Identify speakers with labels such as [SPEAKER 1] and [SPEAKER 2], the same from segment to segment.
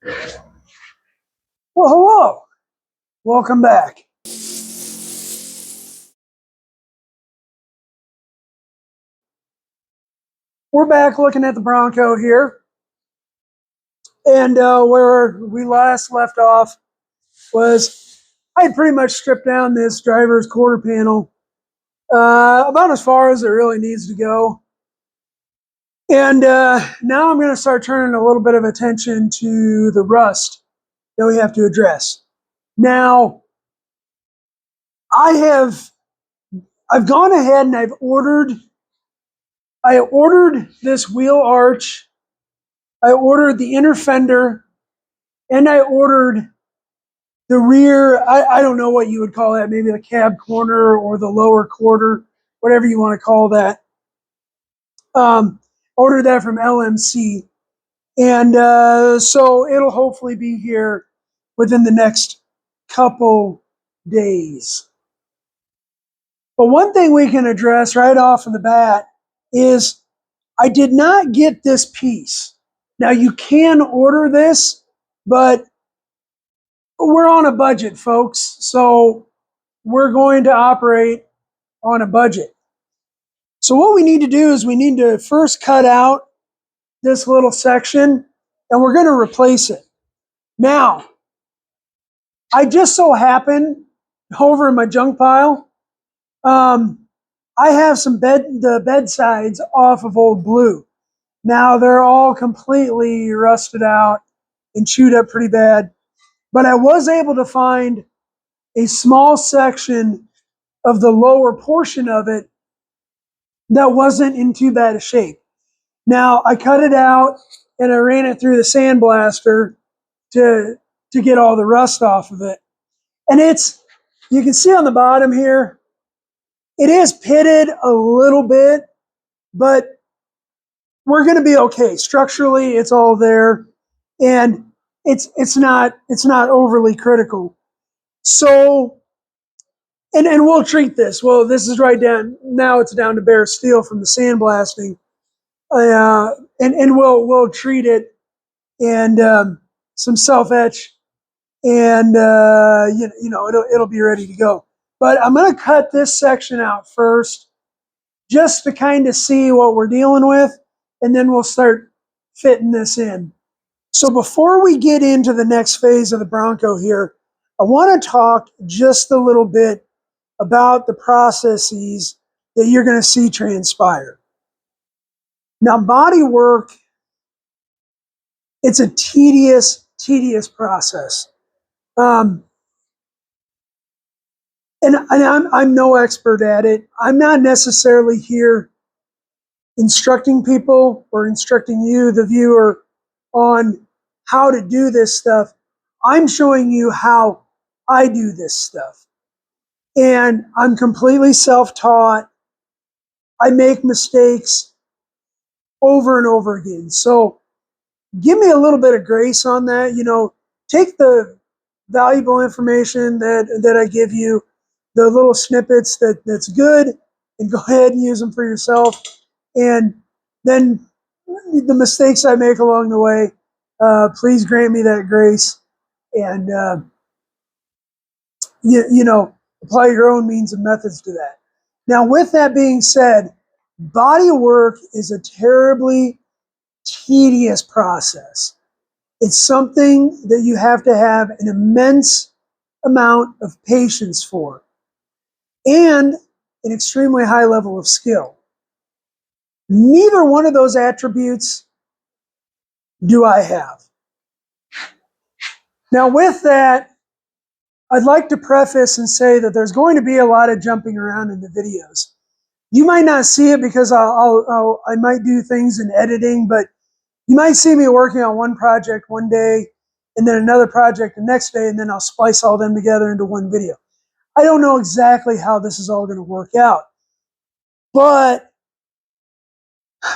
[SPEAKER 1] Well, hello. Welcome back. We're back looking at the Bronco here. And where we last left off was I had pretty much stripped down this driver's quarter panel about as far as it really needs to go. And now I'm going to start turning a little bit of attention to the rust that we have to address. Now, I've gone ahead and I ordered this wheel arch. I ordered the inner fender, and I ordered the rear. I don't know what you would call that, maybe the cab corner or the lower quarter, whatever you want to call that. Ordered that from LMC. And so it'll hopefully be here within the next couple days. But one thing we can address right off of the bat is I did not get this piece. Now you can order this, but we're on a budget, folks. So we're going to operate on a budget. So what we need to do is we need to first cut out this little section and we're going to replace it. Now, I just so happen over in my junk pile, I have the bed sides off of Old Blue. Now they're all completely rusted out and chewed up pretty bad, but I was able to find a small section of the lower portion of it that wasn't in too bad a shape. Now I cut it out and I ran it through the sandblaster to get all the rust off of it. And you can see on the bottom here, it is pitted a little bit, but we're going to be okay. Structurally, it's all there, and it's not overly critical. So, and we'll treat this. Well, this is right down now. It's down to bare steel from the sandblasting, and we'll treat it and some self etch, and it'll be ready to go. But I'm going to cut this section out first, just to kind of see what we're dealing with, and then we'll start fitting this in. So before we get into the next phase of the Bronco here, I want to talk just a little bit about the processes that you're going to see transpire. Now, body work, it's a tedious process. And I'm no expert at it. I'm not necessarily here instructing people or instructing you, the viewer, on how to do this stuff. I'm showing you how I do this stuff. And I'm completely self-taught. I make mistakes over and over again. So give me a little bit of grace on that. Take the valuable information that I give you, the little snippets that's good, and go ahead and use them for yourself. And then the mistakes I make along the way, please grant me that grace, and apply your own means and methods to that. Now, with that being said, body work is a terribly tedious process. It's something that you have to have an immense amount of patience for, and an extremely high level of skill. Neither one of those attributes do I have. Now, with that, I'd like to preface and say that there's going to be a lot of jumping around in the videos. You might not see it because I might do things in editing, but you might see me working on one project one day and then another project the next day, and then I'll splice all them together into one video. I don't know exactly how this is all going to work out, but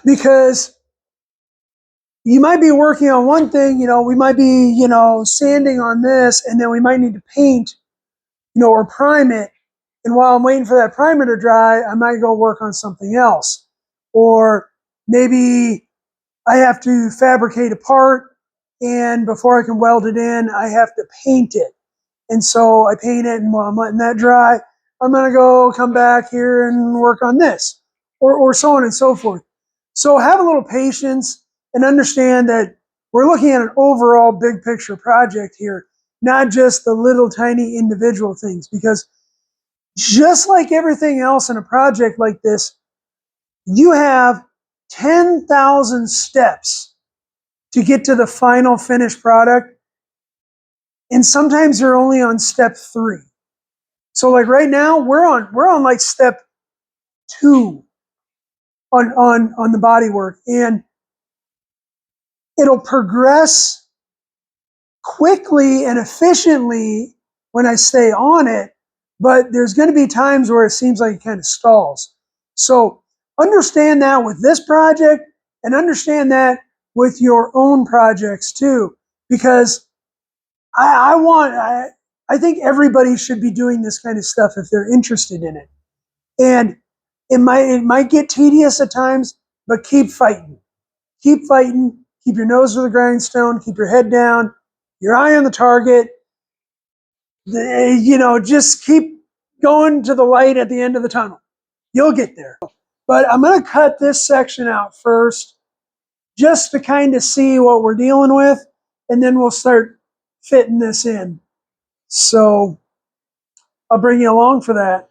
[SPEAKER 1] because you might be working on one thing, we might be, sanding on this, and then we might need to paint, or prime it. And while I'm waiting for that primer to dry, I might go work on something else. Or maybe I have to fabricate a part and before I can weld it in, I have to paint it. And so I paint it, and while I'm letting that dry, I'm going to go come back here and work on this, or so on and so forth. So have a little patience and understand that we're looking at an overall big picture project here, not just the little tiny individual things, because just like everything else in a project like this, you have 10,000 steps to get to the final finished product. And sometimes you're only on step 3. So like right now, we're on like step 2 on the body work, and it'll progress quickly and efficiently when I stay on it, but there's going to be times where it seems like it kind of stalls. So understand that with this project, and understand that with your own projects too, because I think everybody should be doing this kind of stuff if they're interested in it. And it might get tedious at times, but keep fighting. Keep fighting. Keep your nose to the grindstone. Keep your head down. Your eye on the target. Just keep going to the light at the end of the tunnel. You'll get there. But I'm going to cut this section out first, just to kind of see what we're dealing with, and then we'll start fitting this in. So I'll bring you along for that.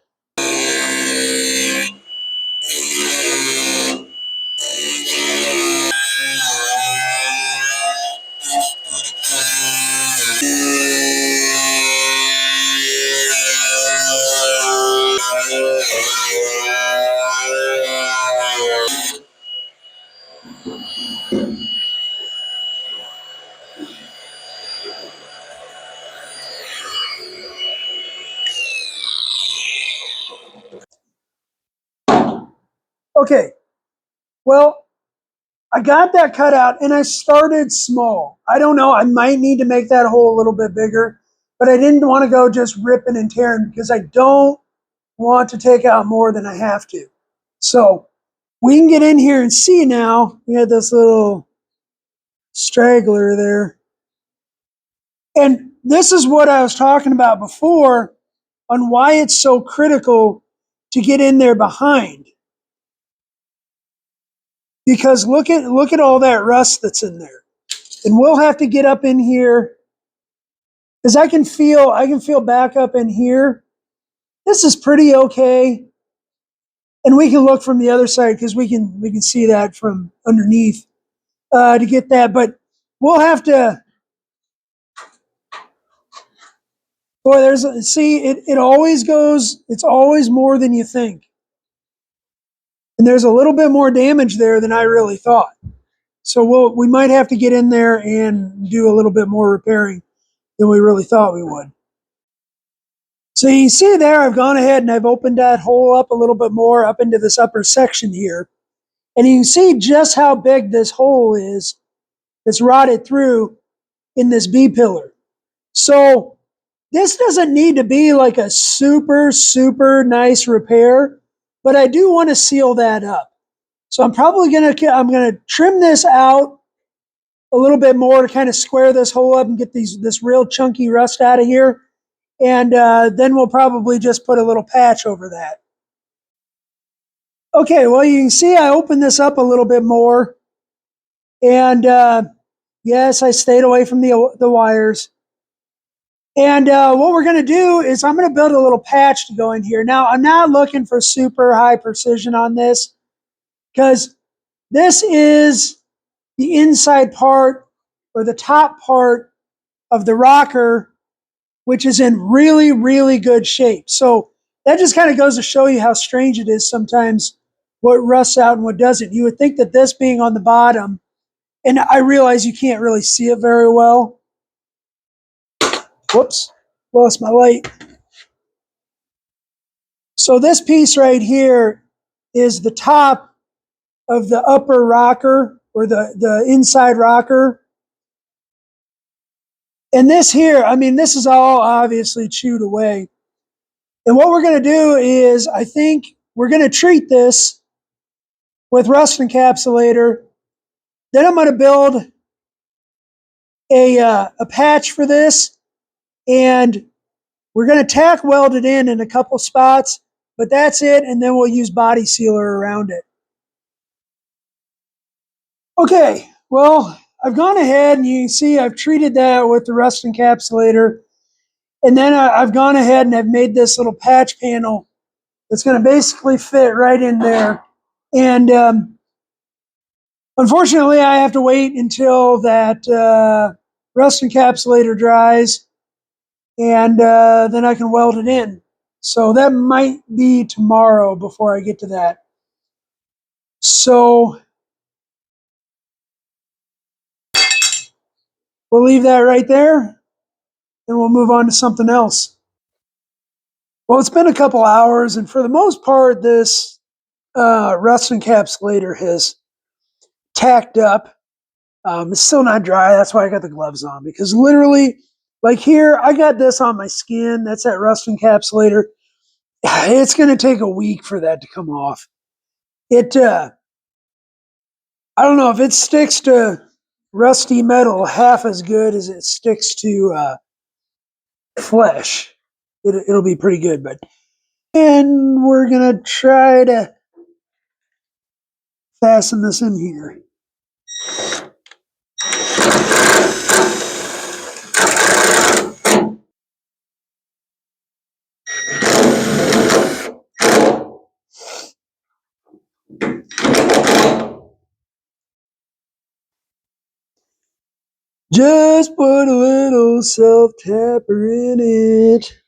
[SPEAKER 1] Okay, well, I got that cut out, and I started small. I don't know, I might need to make that hole a little bit bigger, but I didn't want to go just ripping and tearing because I don't want to take out more than I have to. So we can get in here and see now. We had this little straggler there. And this is what I was talking about before on why it's so critical to get in there behind. Because look at all that rust that's in there. And we'll have to get up in here, because I can feel back up in here. This is pretty okay. And we can look from the other side, because we can see that from underneath to get that. But we'll have to. Boy, it always goes. It's always more than you think. And there's a little bit more damage there than I really thought. So we might have to get in there and do a little bit more repairing than we really thought we would. So you see there, I've gone ahead and I've opened that hole up a little bit more up into this upper section here. And you can see just how big this hole is that's rotted through in this B-pillar. So this doesn't need to be like a super, super nice repair, but I do want to seal that up. So I'm going to trim this out a little bit more to kind of square this hole up and get this real chunky rust out of here. And then we'll probably just put a little patch over that. Okay, well, you can see I opened this up a little bit more. And yes, I stayed away from the wires. And what we're going to do is I'm going to build a little patch to go in here. Now, I'm not looking for super high precision on this, because this is the inside part, or the top part of the rocker, which is in really, really good shape. So that just kind of goes to show you how strange it is sometimes what rusts out and what doesn't. You would think that this being on the bottom, and I realize you can't really see it very well. Whoops, lost my light. So this piece right here is the top of the upper rocker, or the inside rocker. And this here, I mean, this is all obviously chewed away. And what we're going to do is, I think we're going to treat this with rust encapsulator. Then I'm going to build a patch for this, and we're going to tack weld it in a couple spots, but that's it, and then we'll use body sealer around it. Okay, well, I've gone ahead and you can see I've treated that with the rust encapsulator, and then I've gone ahead and I've made this little patch panel that's going to basically fit right in there. And unfortunately, I have to wait until that rust encapsulator dries, and then I can weld it in. So that might be tomorrow before I get to that. So we'll leave that right there, and we'll move on to something else. Well, it's been a couple hours, and for the most part, this rust encapsulator has tacked up. It's still not dry. That's why I got the gloves on, because literally, like here, I got this on my skin. That's that rust encapsulator. It's going to take a week for that to come off. It, I don't know if it sticks to rusty metal half as good as it sticks to flesh. It'll be pretty good, but and we're gonna try to fasten this in here. Just put a little self-tapper in it.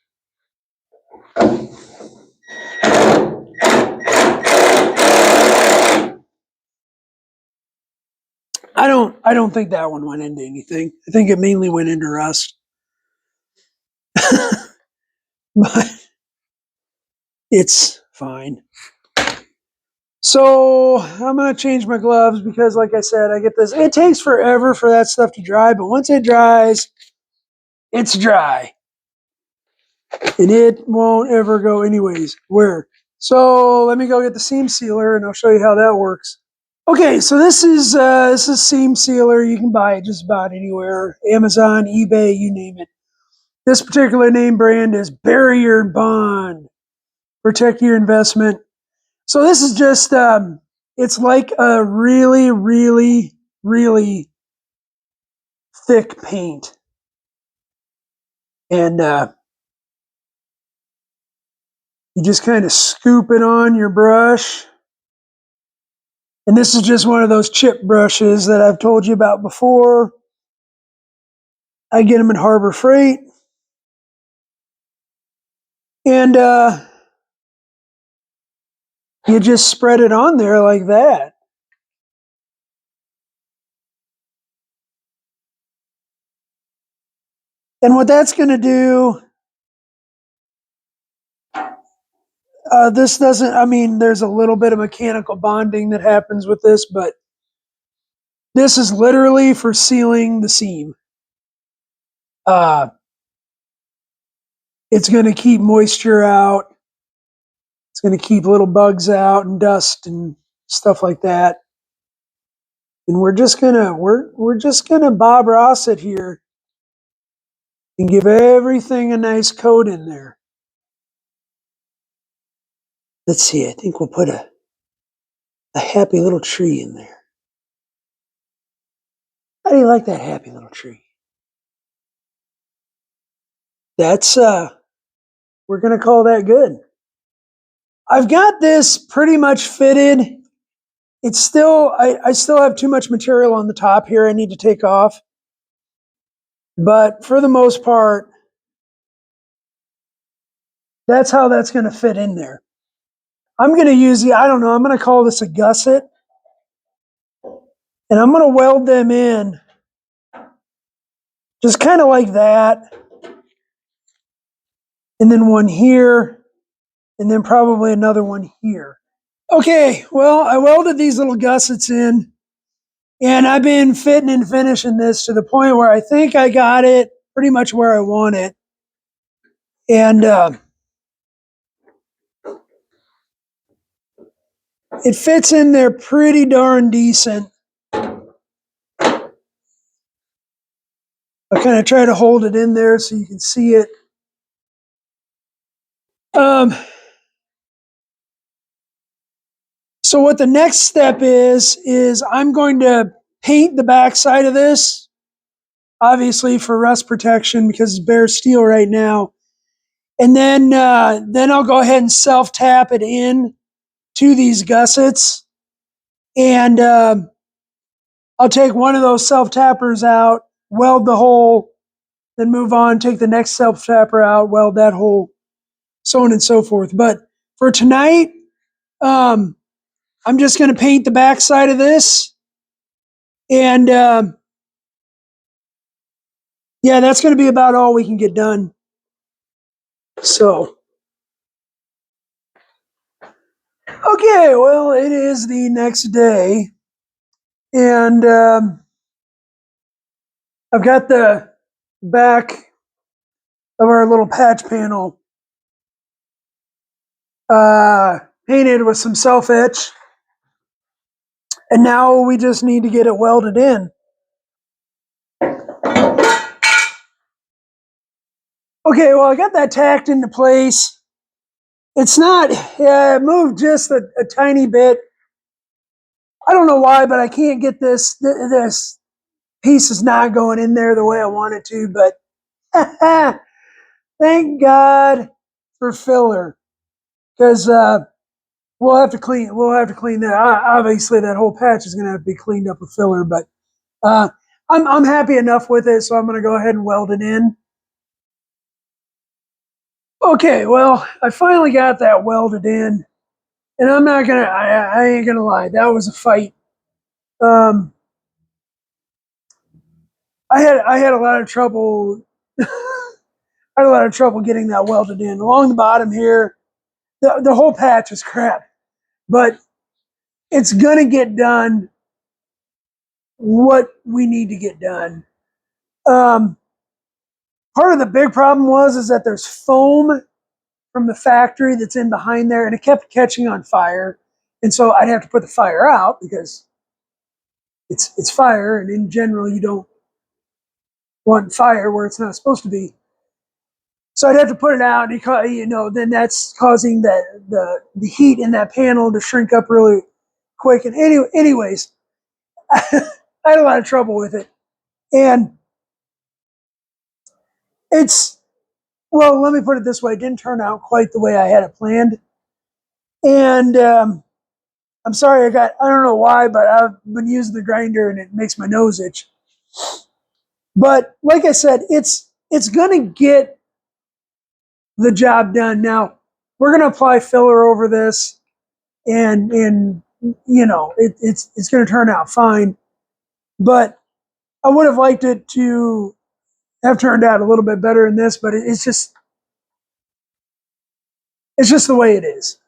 [SPEAKER 1] I don't think that one went into anything. I think it mainly went into rust. But it's fine. So I'm gonna change my gloves because, like I said, I get this. It takes forever for that stuff to dry, but once it dries, it's dry, and it won't ever go anyways. Where? So let me go get the seam sealer, and I'll show you how that works. Okay, so this is seam sealer. You can buy it just about anywhere, Amazon, eBay, you name it. This particular name brand is Barrier Bond. Protect your investment. So this is just it's like a really, really, really thick paint, and you just kind of scoop it on your brush. And this is just one of those chip brushes that I've told you about before. I get them at Harbor Freight. And you just spread it on there like that. And what that's going to do, this doesn't, I mean, there's a little bit of mechanical bonding that happens with this, but this is literally for sealing the seam. Uh, it's going to keep moisture out. It's going to keep little bugs out and dust and stuff like that. And we're just gonna Bob Ross it here and give everything a nice coat in there. Let's see, I think we'll put a happy little tree in there. How do you like that happy little tree? That's we're gonna call that good. I've got this pretty much fitted. It's still I still have too much material on the top here I need to take off. But for the most part, that's how that's gonna fit in there. I'm gonna use I don't know, I'm gonna call this a gusset. And I'm gonna weld them in just kind of like that. And then one here, and then probably another one here. Okay, well, I welded these little gussets in, and I've been fitting and finishing this to the point where I think I got it pretty much where I want it. And it fits in there pretty darn decent. I'll kind of try to hold it in there so you can see it. So what the next step is I'm going to paint the back side of this, obviously for rust protection because it's bare steel right now. And then I'll go ahead and self tap it in to these gussets, and I'll take one of those self tappers out, weld the hole, then move on, take the next self tapper out, weld that hole, so on and so forth. But for tonight, um, I'm just going to paint the back side of this, and yeah, that's going to be about all we can get done. So, okay, well, it is the next day, and I've got the back of our little patch panel painted with some self etch, and now we just need to get it welded in. Okay, well, I got that tacked into place. It's not, yeah, it moved just a tiny bit. I don't know why, but I can't get this piece is not going in there the way I want it to, but thank God for filler, because we'll have to clean that. Obviously, that whole patch is going to have to be cleaned up with filler, but uh, I'm happy enough with it, so I'm going to go ahead and weld it in. Okay, well, I finally got that welded in, and I ain't gonna lie, that was a fight. Um, I had a lot of trouble. I had a lot of trouble getting that welded in along the bottom here. The whole patch is crap, but it's gonna get done. What we need to get done. Um, Part of the big problem is that there's foam from the factory that's in behind there, and it kept catching on fire, and so I'd have to put the fire out because it's fire, and in general you don't want fire where it's not supposed to be. So I'd have to put it out, and then that's causing the heat in that panel to shrink up really quick. And anyways, I had a lot of trouble with it, and it's well, let me put it this way: it didn't turn out quite the way I had it planned, and I'm sorry. I don't know why, but I've been using the grinder, and it makes my nose itch. But like I said, it's gonna get the job done. Now we're gonna apply filler over this, and it's going to turn out fine. But I would have liked it to have turned out a little bit better in this, but it's just the way it is.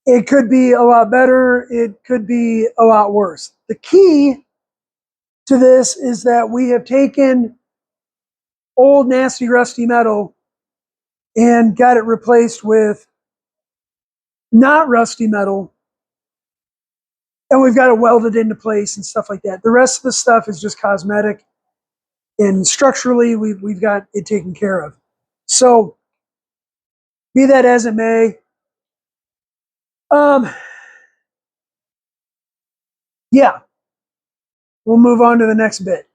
[SPEAKER 1] It could be a lot better. It could be a lot worse. The key to this is that we have taken old, nasty, rusty metal and got it replaced with not rusty metal, and we've got it welded into place and stuff like that. The rest of the stuff is just cosmetic, and structurally we've got it taken care of. So be that as it may, um, yeah, we'll move on to the next bit.